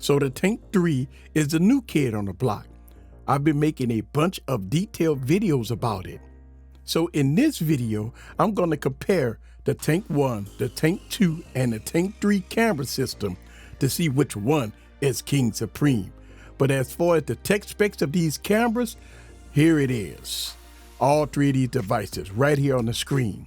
So the Tank 3 is the new kid on the block. I've been making a bunch of detailed videos about it. So in this video, I'm going to compare the Tank 1, the Tank 2, and the Tank 3 camera system to see which one is King Supreme. But as far as the tech specs of these cameras, here it is. All three of these devices right here on the screen.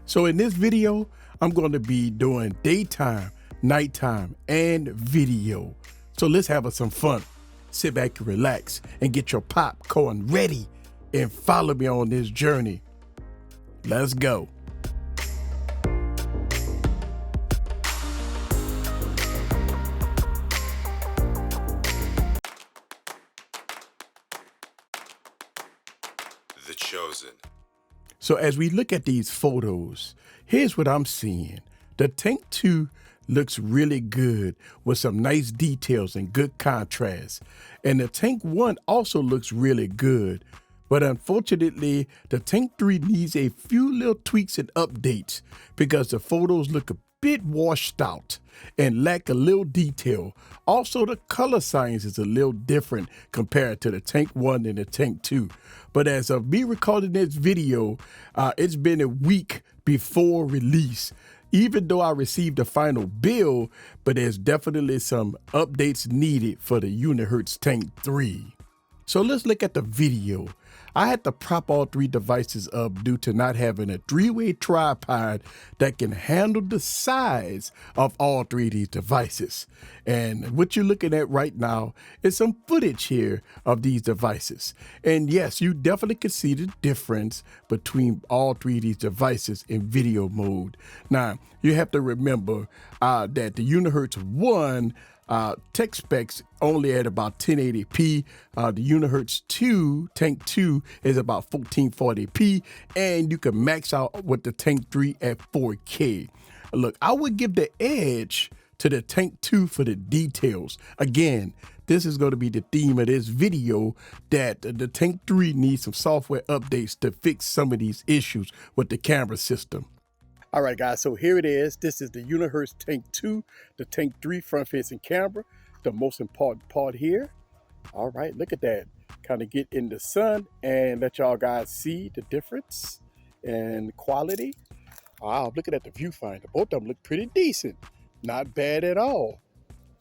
So in this video, I'm going to be doing daytime, nighttime, and video. So let's have some fun. Sit back and relax and get your popcorn ready and follow me on this journey. Let's go. The Chosen. So as we look at these photos, here's what I'm seeing. The Tank 2 looks really good with some nice details and good contrast. And the Tank 1 also looks really good. But unfortunately, the Tank 3 needs a few little tweaks and updates because the photos look a bit washed out and lack a little detail. Also, the color science is a little different compared to the Tank 1 and the Tank 2. But as of me recording this video, it's been a week before release. Even though I received the final bill, but there's definitely some updates needed for the Unihertz Tank 3. So let's look at the video. I had to prop all three devices up due to not having a three-way tripod that can handle the size of all three of these devices. And what you're looking at right now is some footage here of these devices. And yes, you definitely can see the difference between all three of these devices in video mode. Now, you have to remember that the Unihertz 1 tech specs only at about 1080p. The Unihertz 2, Tank 2, is about 1440p, and you can max out with the Tank 3 at 4K. Look, I would give the edge to the Tank 2 for the details. Again, this is going to be the theme of this video, that the Tank 3 needs some software updates to fix some of these issues with the camera system. All right, guys, so here it is. This is the Unihertz Tank 2, the Tank 3 front-facing camera, the most important part here. All right, look at that. Kind of get in the sun and let y'all guys see the difference and quality. Wow, looking at the viewfinder. Both of them look pretty decent. Not bad at all.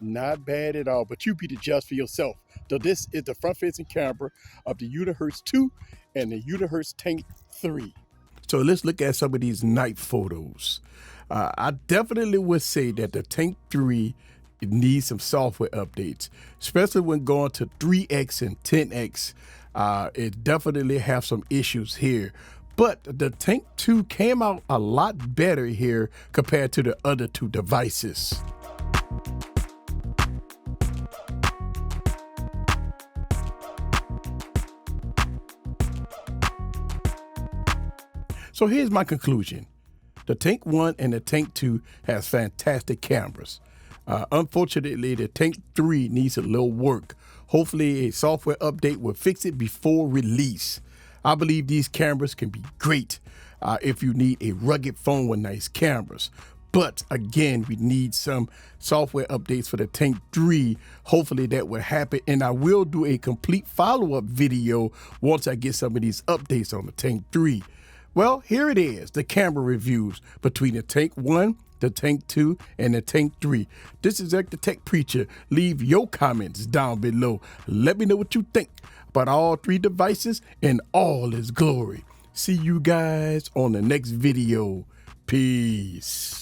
Not bad at all, but you be the judge for yourself. So this is the front-facing camera of the Unihertz 2 and the Unihertz Tank 3. So let's look at some of these night photos. I definitely would say that the Tank 3 needs some software updates, especially when going to 3X and 10X. It definitely have some issues here. But the Tank 2 came out a lot better here compared to the other two devices. So here's my conclusion. The Tank 1 and the Tank 2 has fantastic cameras. Unfortunately, the Tank 3 needs a little work. Hopefully a software update will fix it before release. I believe these cameras can be great if you need a rugged phone with nice cameras. But again, we need some software updates for the Tank 3. Hopefully that will happen. And I will do a complete follow-up video once I get some of these updates on the Tank 3. Well, here it is, the camera reviews between the Tank 1, the Tank 2, and the Tank 3. This is Eric the Tech Preacher. Leave your comments down below. Let me know what you think about all three devices in all its glory. See you guys on the next video. Peace.